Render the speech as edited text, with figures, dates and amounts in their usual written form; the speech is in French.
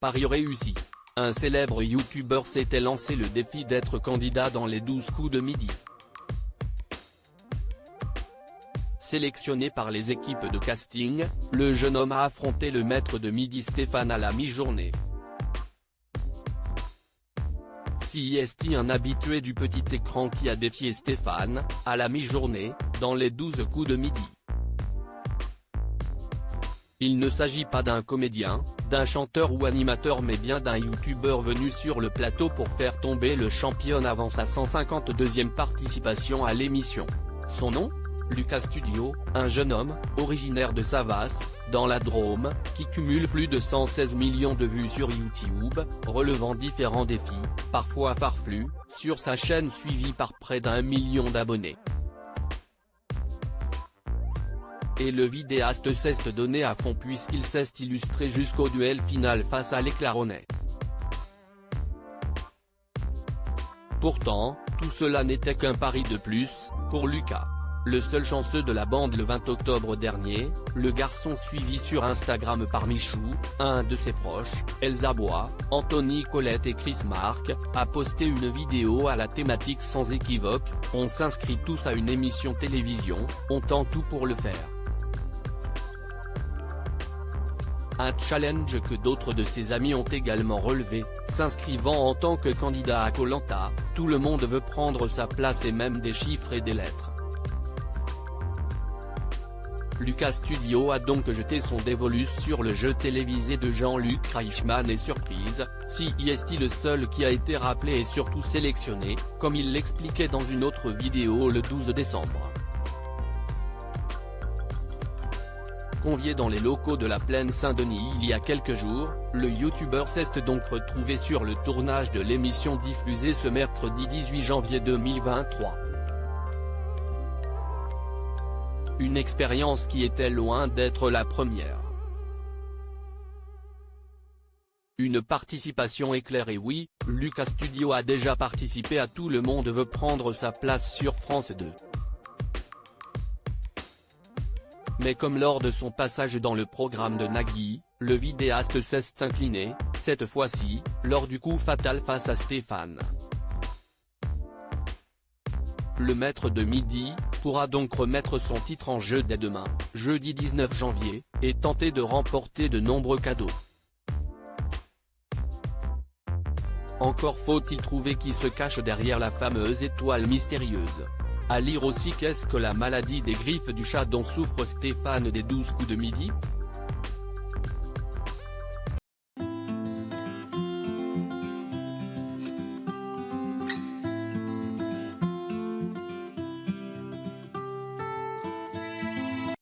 Pari réussi. Un célèbre youtubeur s'était lancé le défi d'être candidat dans les 12 coups de midi. Sélectionné par les équipes de casting, le jeune homme a affronté le maître de midi Stéphane à la mi-journée. C'est un habitué du petit écran qui a défié Stéphane, à la mi-journée, dans les 12 coups de midi. Il ne s'agit pas d'un comédien, d'un chanteur ou animateur mais bien d'un youtubeur venu sur le plateau pour faire tomber le champion avant sa 152e participation à l'émission. Son nom ? Lucas Studio, un jeune homme, originaire de Savas, dans la Drôme, qui cumule plus de 116 millions de vues sur YouTube, relevant différents défis, parfois farfelus, sur sa chaîne suivie par près d'1 million d'abonnés. Et le vidéaste s'est donné à fond puisqu'il s'est illustré jusqu'au duel final face à l'Éclaironnais. Pourtant, tout cela n'était qu'un pari de plus, pour Lucas. Le seul chanceux de la bande le 20 octobre dernier, le garçon suivi sur Instagram par Michou, un de ses proches, Elsa Bois, Anthony Colette et Chris Marc, a posté une vidéo à la thématique sans équivoque, on s'inscrit tous à une émission télévision, on tente tout pour le faire. Un challenge que d'autres de ses amis ont également relevé, s'inscrivant en tant que candidat à Koh-Lanta, tout le monde veut prendre sa place et même des chiffres et des lettres. Lucas Studio a donc jeté son dévolu sur le jeu télévisé de Jean-Luc Reichmann et surprise, c'est le seul qui a été rappelé et surtout sélectionné, comme il l'expliquait dans une autre vidéo le 12 décembre. Convié dans les locaux de la Plaine Saint-Denis il y a quelques jours, le youtubeur s'est donc retrouvé sur le tournage de l'émission diffusée ce mercredi 18 janvier 2023. Une expérience qui était loin d'être la première. Une participation éclairée. Oui, Lucas Studio a déjà participé à Tout le monde veut prendre sa place sur France 2. Mais comme lors de son passage dans le programme de Nagui, le vidéaste s'est incliné, cette fois-ci, lors du coup fatal face à Stéphane. Le maître de midi pourra donc remettre son titre en jeu dès demain, jeudi 19 janvier, et tenter de remporter de nombreux cadeaux. Encore faut-il trouver qui se cache derrière la fameuse étoile mystérieuse. À lire aussi qu'est-ce que la maladie des griffes du chat dont souffre Stéphane des 12 coups de midi ?